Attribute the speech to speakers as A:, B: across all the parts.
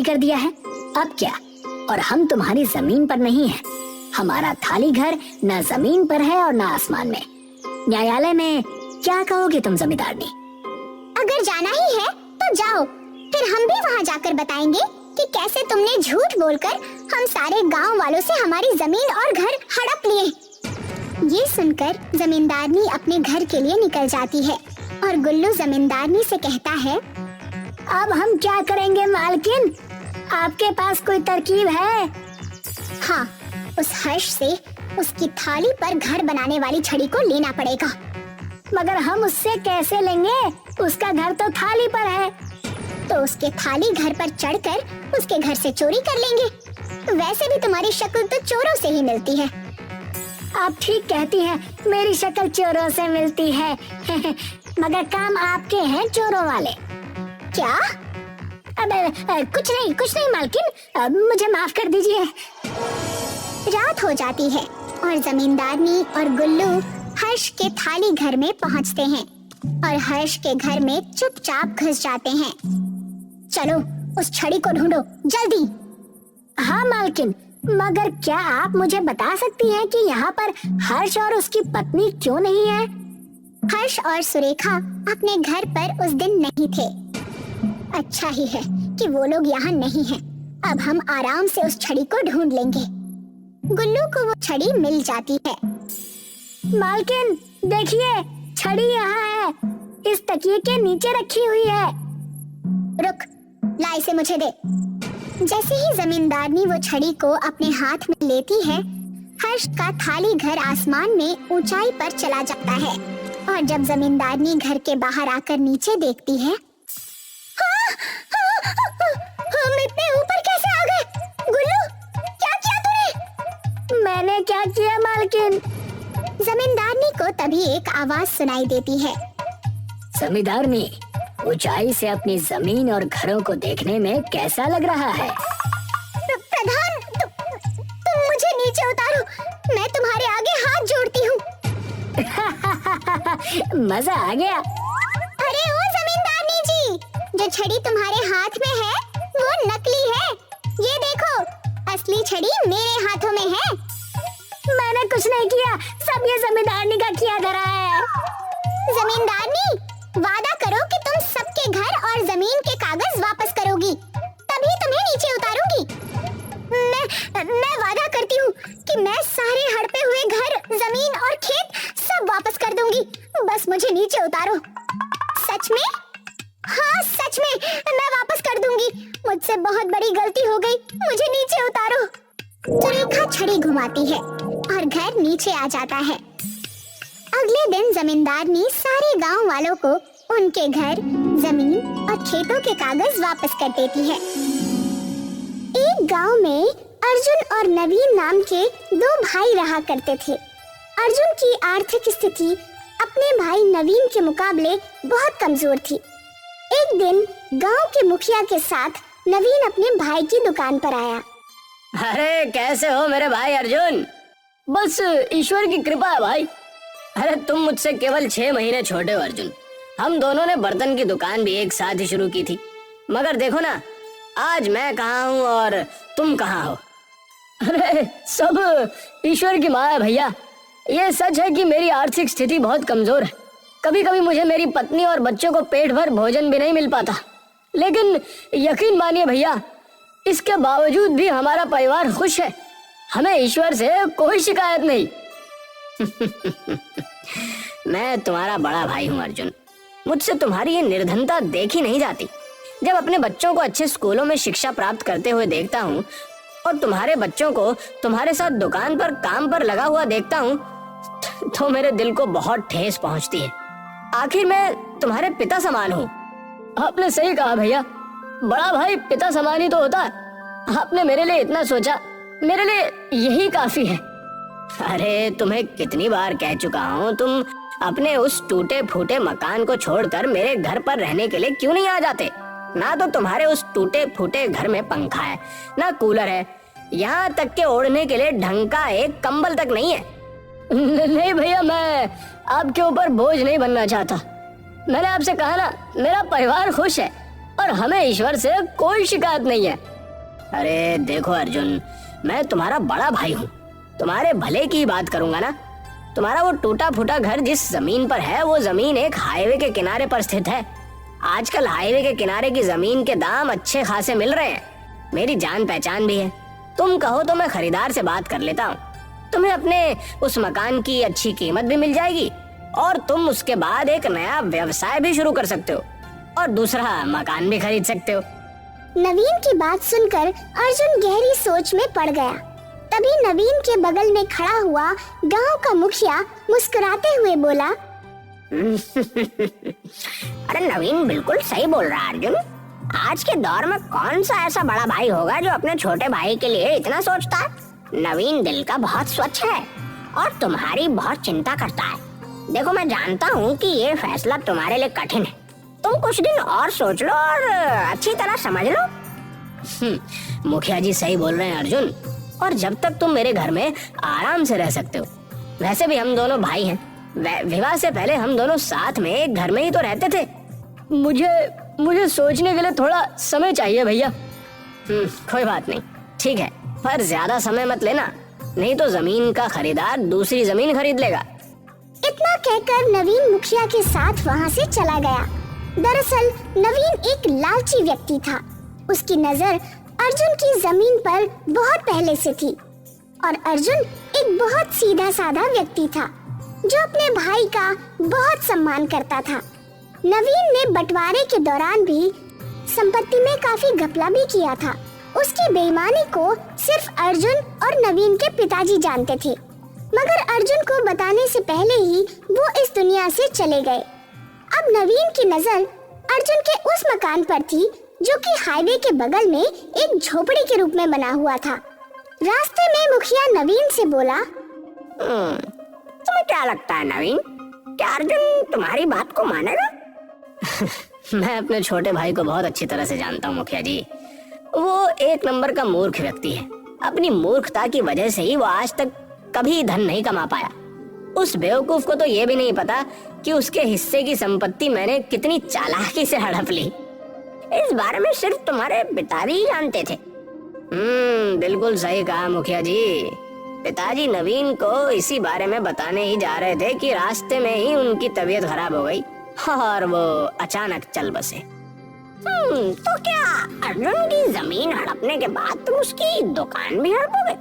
A: कर दिया है। अब क्या? और हम तुम्हारी जमीन पर नहीं है। हमारा थाली घर न जमीन पर है और न आसमान में। न्यायालय में क्या कहोगे तुम जमींदारनी?
B: अगर जाना ही है तो जाओ, फिर हम भी वहाँ जाकर बताएंगे कि कैसे तुमने झूठ बोलकर हम सारे गांव वालों से हमारी जमीन और घर हड़प लिए। ये सुनकर जमींदारनी अपने घर के लिए निकल जाती है और गुल्लू जमींदारनी से कहता है,
A: अब हम क्या करेंगे मालकिन? आपके पास कोई तरकीब है?
B: हाँ, उस हर्ष से उसकी थाली पर घर बनाने वाली छड़ी को लेना पड़ेगा।
A: मगर हम उससे कैसे लेंगे? उसका घर तो थाली पर है।
B: तो उसके थाली घर पर चढ़कर उसके घर से चोरी कर लेंगे। वैसे भी तुम्हारी शक्ल तो चोरों से ही मिलती है।
A: आप ठीक कहती हैं, मेरी शक्ल चोरों से मिलती है। मगर काम आपके हैं चोरों वाले।
B: क्या?
A: अब कुछ नहीं मालकिन, अब मुझे माफ कर दीजिए।
B: रात हो जाती है और जमींदारनी और गुल्लू हर्ष के थाली घर में पहुंचते हैं और हर्ष के घर में चुपचाप घुस जाते हैं। चलो उस छड़ी को ढूंढो जल्दी।
A: हाँ मालकिन, मगर क्या आप मुझे बता सकती हैं कि यहाँ पर हर्ष और उसकी पत्नी क्यों नहीं है?
B: हर्ष और सुरेखा अपने घर पर उस दिन नहीं थे। अच्छा ही है कि वो लोग यहाँ नहीं हैं। अब हम आराम से उस छड़ी को ढूंढ लेंगे। गुल्लू को वो छड़ी मिल जाती है।
A: मालकिन देखिए, छड़ी यहाँ है, इस तकिए के नीचे रखी हुई है।
B: रुक, ला इसे मुझे दे। जैसे ही जमींदारनी वो छड़ी को अपने हाथ में लेती है, हर्ष का थाली घर आसमान में ऊंचाई पर चला जाता है। और जब जमींदारनी घर के बाहर आकर नीचे देखती है, हम इतने ऊपर कैसे आ गए? गुल्लू, क्या किया तूने?
A: मैंने क्या किया मालकिन?
B: जमींदारनी को तभी एक आवाज सुनाई देती है।
A: जमींदारनी, ऊंचाई से अपनी जमीन और घरों को देखने में कैसा लग रहा है?
B: प्रधान, तुम मुझे नीचे उतारो, मैं तुम्हारे आगे हाथ जोड़ती हूँ।
A: मजा आ गया।
B: अरे ओ जमींदारनी जी, जो छड़ी तुम्हारे हाथ में है वो नकली है। ये देखो, असली छड़ी मेरे हाथों में है।
A: मैंने कुछ नहीं किया, सब ये जमींदारनी का किया धरा है।
B: जमींदारनी, वादा करो कि तुम सबके घर और जमीन के कागज वापस करोगी, तभी तुम्हें नीचे उतारूंगी। मैं वादा करती हूँ कि मैं सारे हड़पे हुए घर, जमीन और खेत सब वापस कर दूंगी। बस मुझे नीचे उतारो। सच में? हाँ सच में, मैं वापस कर दूंगी। मुझसे बहुत बड़ी गलती हो गई, मुझे नीचे उतारो। सुरेखा छड़ी घुमाती है और घर नीचे आ जाता है। अगले दिन जमींदारनी सारे गांव वालों को उनके घर, जमीन और खेतों के कागज वापस कर देती है। एक गांव में अर्जुन और नवीन नाम के दो भाई रहा करते थे। अर्जुन की आर्थिक स्थिति अपने भाई नवीन के मुकाबले बहुत कमजोर थी। एक दिन गांव के मुखिया के साथ नवीन अपने भाई की दुकान पर आया।
A: अरे कैसे हो मेरे भाई अर्जुन? बस ईश्वर की कृपा है भाई। अरे तुम मुझसे केवल 6 महीने छोटे हो अर्जुन। हम दोनों ने बर्तन की दुकान भी एक साथ ही शुरू की थी, मगर देखो ना, आज मैं कहाँ हूँ और तुम कहाँ हो। अरे सब ईश्वर की माया है भैया। ये सच है कि मेरी आर्थिक स्थिति बहुत कमजोर है। कभी कभी मुझे मेरी पत्नी और बच्चों को पेट भर भोजन भी नहीं मिल पाता, लेकिन यकीन मानिए भैया, इसके बावजूद भी हमारा परिवार खुश है। हमें ईश्वर से कोई शिकायत नहीं। मैं तुम्हारा बड़ा भाई हूँ अर्जुन। मुझसे तुम्हारी ये निर्धनता देखी नहीं जाती। जब अपने बच्चों को अच्छे स्कूलों में शिक्षा प्राप्त करते हुए देखता हूँ और तुम्हारे बच्चों को तुम्हारे साथ दुकान पर काम पर लगा हुआ देखता हूँ, तो मेरे दिल को बहुत ठेस पहुँचती है। आखिर मैं तुम्हारे पिता समान हूँ। आपने सही कहा भैया, बड़ा भाई पिता समान ही तो होता है। आपने मेरे लिए इतना सोचा, मेरे लिए यही काफी है। अरे तुम्हें कितनी बार कह चुका हूँ, तुम अपने उस टूटे फूटे मकान को छोड़कर मेरे घर पर रहने के लिए क्यों नहीं आ जाते? ना तो तुम्हारे उस टूटे फूटे घर में पंखा है, ना कूलर है, यहाँ तक के ओढ़ने के लिए ढंग का एक कंबल तक नहीं है। नहीं भैया, मैं आपके ऊपर बोझ नहीं बनना चाहता। मैंने आपसे कहा ना, मेरा परिवार खुश है। और हमें ईश्वर से कोई शिकायत नहीं है। अरे देखो अर्जुन, मैं तुम्हारा बड़ा भाई हूँ, तुम्हारे भले की बात करूंगा ना। तुम्हारा वो टूटा फूटा घर जिस जमीन पर है, वो जमीन एक हाईवे के किनारे पर स्थित है। आजकल हाईवे के किनारे की जमीन के दाम अच्छे खासे मिल रहे हैं। मेरी जान पहचान भी है, तुम कहो तो मैं खरीदार से बात कर लेता हूँ। तुम्हें अपने उस मकान की अच्छी कीमत भी मिल जाएगी और तुम उसके बाद एक नया व्यवसाय भी शुरू कर सकते हो और दूसरा मकान भी खरीद सकते हो।
B: नवीन की बात सुनकर अर्जुन गहरी सोच में पड़ गया। तभी नवीन के बगल में खड़ा हुआ गांव का मुखिया मुस्कुराते हुए बोला,
A: अरे नवीन बिल्कुल सही बोल रहा है अर्जुन। आज के दौर में कौन सा ऐसा बड़ा भाई होगा जो अपने छोटे भाई के लिए इतना सोचता है। नवीन दिल का बहुत स्वच्छ है और तुम्हारी बहुत चिंता करता है। देखो मैं जानता हूँ कि ये फैसला तुम्हारे लिए कठिन है, तुम कुछ दिन और सोच लो और अच्छी तरह समझ लो। मुखिया जी सही बोल रहे हैं अर्जुन, और जब तक तुम मेरे घर में आराम से रह सकते हो। वैसे भी हम दोनों भाई हैं, विवाह से पहले हम दोनों साथ में एक घर में ही तो रहते थे। मुझे सोचने के लिए थोड़ा समय चाहिए भैया। कोई बात नहीं, ठीक है, पर ज्यादा समय मत लेना, नहीं तो जमीन का खरीदार दूसरी जमीन खरीद लेगा।
B: इतना कहकर नवीन मुखिया के साथ वहाँ से चला गया। दरअसल नवीन एक लालची व्यक्ति था। उसकी नजर अर्जुन की जमीन पर बहुत पहले से थी और अर्जुन एक बहुत सीधा साधा व्यक्ति था जो अपने भाई का बहुत सम्मान करता था। नवीन ने बंटवारे के दौरान भी संपत्ति में काफी घपला भी किया था। उसकी बेईमानी को सिर्फ अर्जुन और नवीन के पिताजी जानते थे, मगर अर्जुन को बताने से पहले ही वो इस दुनिया से चले गए। अब नवीन की नजर अर्जुन के उस मकान पर थी जो कि हाईवे के बगल में एक झोपड़ी के रूप में बना हुआ था। रास्ते में मुखिया नवीन से बोला,
A: तुम्हें क्या लगता है नवीन, क्या अर्जुन तुम्हारी बात को मानेगा? मैं अपने छोटे भाई को बहुत अच्छी तरह से जानता हूँ मुखिया जी। वो एक नंबर का मूर्ख व्यक्ति है। अपनी मूर्खता की वजह से ही वो आज तक कभी धन नहीं कमा पाया। उस बेवकूफ को तो ये भी नहीं पता कि उसके हिस्से की संपत्ति मैंने कितनी चालाकी से हड़प ली। इस बारे में सिर्फ तुम्हारे पिताजी ही जानते थे। बिल्कुल सही कहा मुखिया जी। पिताजी नवीन को इसी बारे में बताने ही जा रहे थे कि रास्ते में ही उनकी तबीयत खराब हो गई और वो अचानक चल बसे। तो क्या अर्जुन की जमीन हड़पने के बाद तुम उसकी दुकान भी हड़पोगे?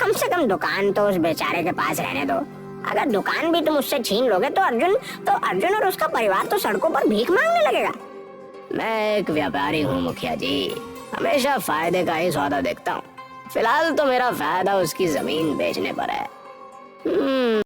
A: कम से कम दुकान तो उस बेचारे के पास रहने दो। अगर दुकान भी तुम उससे छीन लोगे तो अर्जुन और उसका परिवार तो सड़कों पर भीख मांगने लगेगा। मैं एक व्यापारी हूँ मुखिया जी, हमेशा फायदे का ही सौदा देखता हूँ। फिलहाल तो मेरा फायदा उसकी जमीन बेचने पर है।